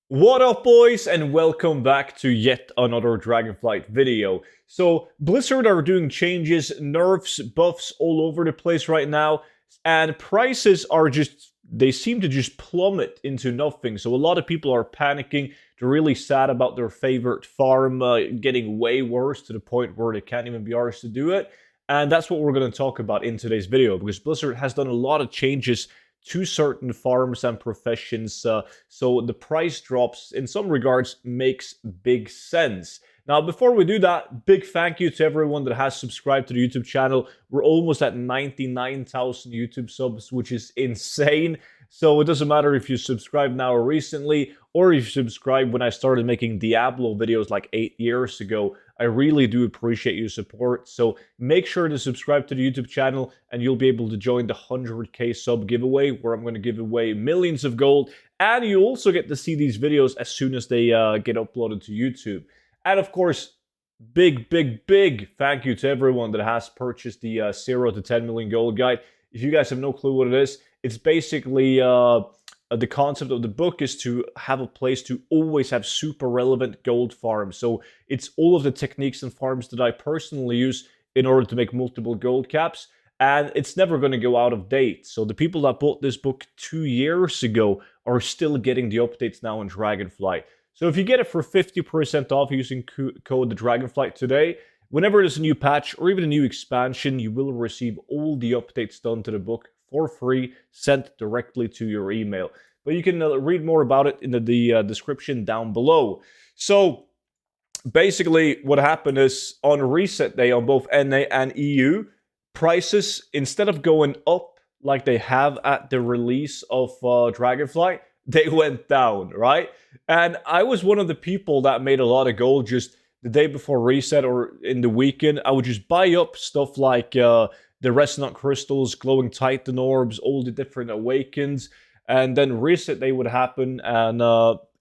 What up, boys, and welcome back to yet another Dragonflight video. So, Blizzard are doing changes, nerfs, buffs all over the place right now, and prices are they seem to just plummet into nothing. So, a lot of people are panicking. They're really sad about their favorite farm getting way worse to the point where they can't even be arsed to do it. And that's what we're going to talk about in today's video, because Blizzard has done a lot of changes to certain farms and professions, so the price drops in some regards makes big sense. Now, before we do that, big thank you to everyone that has subscribed to the YouTube channel. We're almost at 99,000 YouTube subs, which is insane. So it doesn't matter if you subscribe now or recently, or if you subscribe when I started making Diablo videos like 8 years ago. I really do appreciate your support. So make sure to subscribe to the YouTube channel and you'll be able to join the 100k sub giveaway, where I'm going to give away millions of gold. And you also get to see these videos as soon as they get uploaded to YouTube. And of course, big thank you to everyone that has purchased the 0 to 10 million gold guide. If you guys have no clue what it is, it's basically the concept of the book is to have a place to always have super relevant gold farms. So it's all of the techniques and farms that I personally use in order to make multiple gold caps, and it's never going to go out of date. So the people that bought this book 2 years ago are still getting the updates now in Dragonflight. So if you get it for 50% off using code Dragonflight today, whenever there's a new patch or even a new expansion, you will receive all the updates done to the book for free, sent directly to your email. But you can read more about it in the description down below. So basically what happened is on reset day on both NA and EU, prices, instead of going up like they have at the release of Dragonflight, they went down, right? And I was one of the people that made a lot of gold just the day before reset or in the weekend. I would just buy up stuff like the resonant crystals, glowing titan orbs, all the different awakens, and then reset day would happen and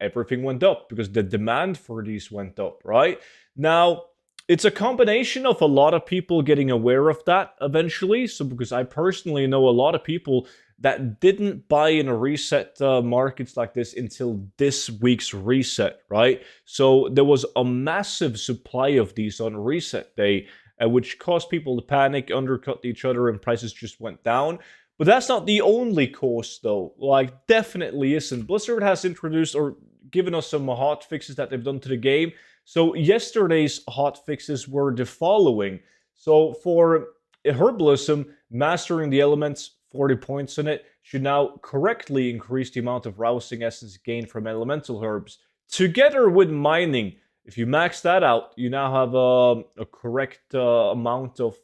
everything went up because the demand for these went up, right? Now, it's a combination of a lot of people getting aware of that eventually. So because I personally know a lot of people that didn't buy in a reset markets like this until this week's reset, right? So there was a massive supply of these on reset day, which caused people to panic, undercut each other, and prices just went down. But that's not the only cause, though. Like, definitely isn't. Blizzard has introduced or given us some hot fixes that they've done to the game. So yesterday's hot fixes were the following. So for herbalism, mastering the elements, 40 points in it, should now correctly increase the amount of rousing essence gained from elemental herbs. Together with mining, if you max that out, you now have a correct amount of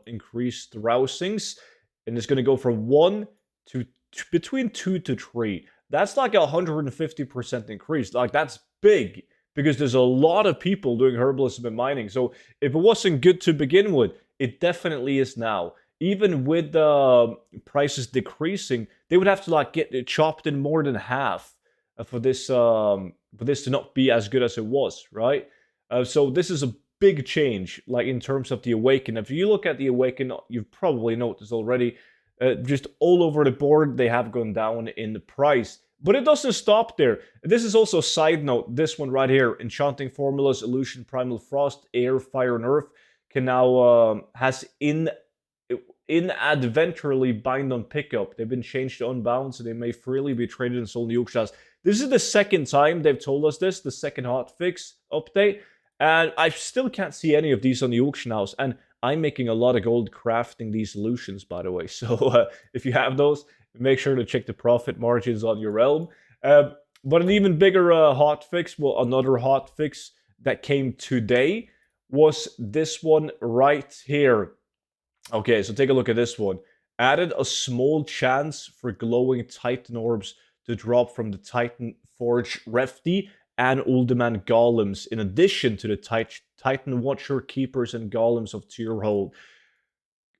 increased rousings, and it's going to go from 1 to between 2 to 3. That's like a 150% increase. Like, that's big, because there's a lot of people doing herbalism and mining. So if it wasn't good to begin with, it definitely is now. Even with the prices decreasing, they would have to like get it chopped in more than half for this to not be as good as it was, right? So this is a big change, like in terms of the Awaken. If you look at the Awaken, you've probably noticed already, just all over the board, they have gone down in the price. But it doesn't stop there. This is also a side note. This one right here, Enchanting Formulas, Illusion, Primal Frost, Air, Fire, and Earth, can now has inadvertently bind on pickup. They've been changed to unbound, so they may freely be traded and sold in the auction house. This is the second time they've told us this, the second hotfix update, and I still can't see any of these on the auction house. And I'm making a lot of gold crafting these solutions, by the way. So if you have those, make sure to check the profit margins on your realm. But an even bigger hotfix, well, another hotfix that came today was this one right here. Okay, so take a look at this one. Added a small chance for glowing Titan orbs to drop from the Titan Forge Refty and Uldaman Golems, in addition to the Titan Watcher Keepers and Golems of Tyrhold.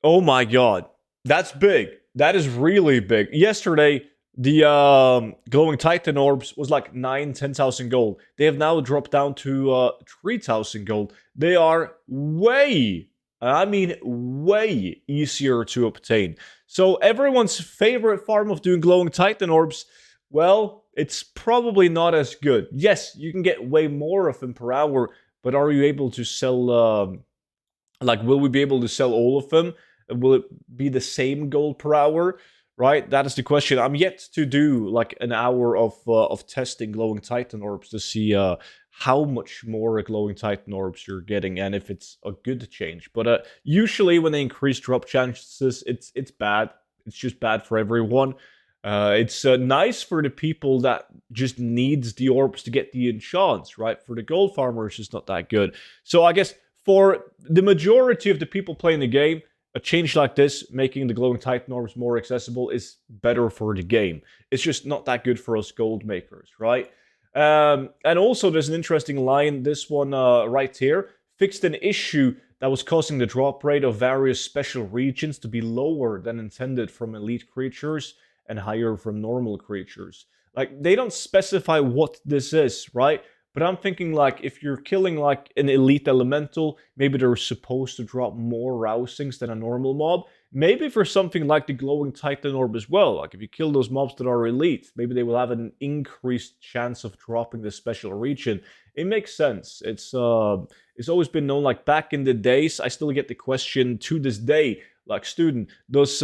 Oh my god, that's big. That is really big. Yesterday, the glowing Titan orbs was like 10,000 gold. They have now dropped down to 3,000 gold. They are way, I mean way easier to obtain. So everyone's favorite farm of doing glowing Titan orbs, well, it's probably not as good. Yes, you can get way more of them per hour, but are you able to sell, like, will we be able to sell all of them? Will it be the same gold per hour? Right, that is the question. I'm yet to do like an hour of testing glowing titan orbs to see how much more glowing titan orbs you're getting and if it's a good change. But usually when they increase drop chances, it's bad. It's just bad for everyone. It's nice for the people that just needs the orbs to get the enchants, right? For the gold farmers, it's not that good. So I guess for the majority of the people playing the game, a change like this, making the glowing titan orbs more accessible, is better for the game. It's just not that good for us gold makers, right? And also, there's an interesting line, this one right here. Fixed an issue that was causing the drop rate of various special regions to be lower than intended from elite creatures and higher from normal creatures. Like, they don't specify what this is, right? But I'm thinking, like, if you're killing, like, an elite elemental, maybe they're supposed to drop more rousings than a normal mob. Maybe for something like the glowing titan orb as well. Like, if you kill those mobs that are elite, maybe they will have an increased chance of dropping the special region. It makes sense. It's always been known, like, back in the days, I still get the question to this day, like, student, does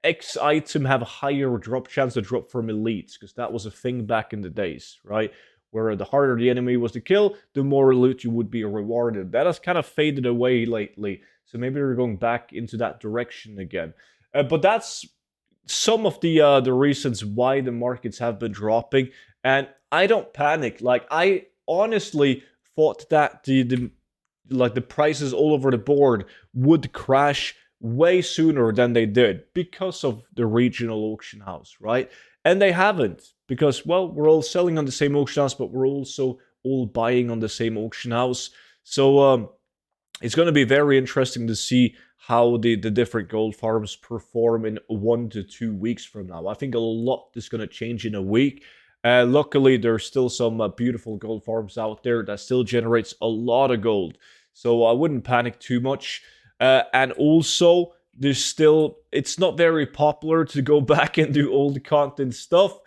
X item have a higher drop chance to drop from elites? Because that was a thing back in the days, right? Where the harder the enemy was to kill, the more loot you would be rewarded. That has kind of faded away lately, so maybe we're going back into that direction again. But that's some of the reasons why the markets have been dropping, and I don't panic. Like, I honestly thought that the prices all over the board would crash way sooner than they did because of the regional auction house, right? And they haven't, because, well, we're all selling on the same auction house, but we're also all buying on the same auction house. So it's going to be very interesting to see how the different gold farms perform in 1 to 2 weeks from now. I think a lot is going to change in a week. Luckily, there's still some beautiful gold farms out there that still generates a lot of gold. So I wouldn't panic too much. And also, it's not very popular to go back and do old content stuff.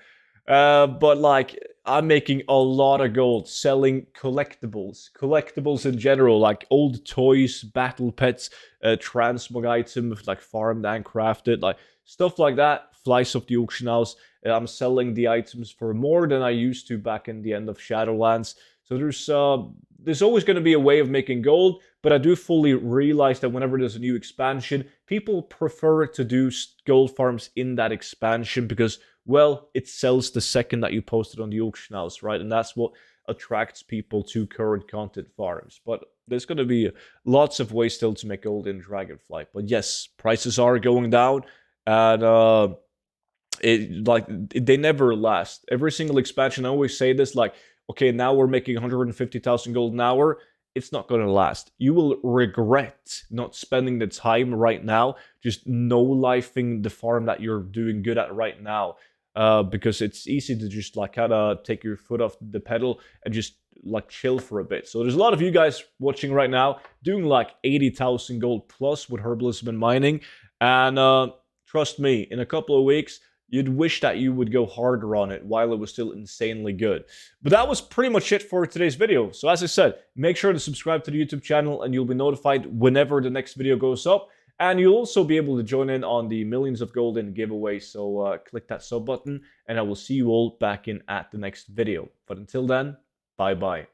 But like, I'm making a lot of gold selling collectibles in general, like old toys, battle pets, transmog items, like farmed and crafted, like stuff like that flies off the auction house. I'm selling the items for more than I used to back in the end of Shadowlands. So there's always going to be a way of making gold, but I do fully realize that whenever there's a new expansion, people prefer to do gold farms in that expansion because, well, it sells the second that you post it on the auction house, right? And that's what attracts people to current content farms. But there's going to be lots of ways still to make gold in Dragonflight. But yes, prices are going down, and they never last. Every single expansion, I always say this, like, okay, now we're making 150,000 gold an hour. It's not going to last. You will regret not spending the time right now, just no-lifing the farm that you're doing good at right now. Because it's easy to just like kind of take your foot off the pedal and just like chill for a bit. So there's a lot of you guys watching right now doing like 80,000 gold plus with herbalism and mining. And trust me, in a couple of weeks, you'd wish that you would go harder on it while it was still insanely good. But that was pretty much it for today's video. So as I said, make sure to subscribe to the YouTube channel and you'll be notified whenever the next video goes up. And you'll also be able to join in on the Millions of Gold in giveaway. So click that sub button and I will see you all back in at the next video. But until then, bye-bye.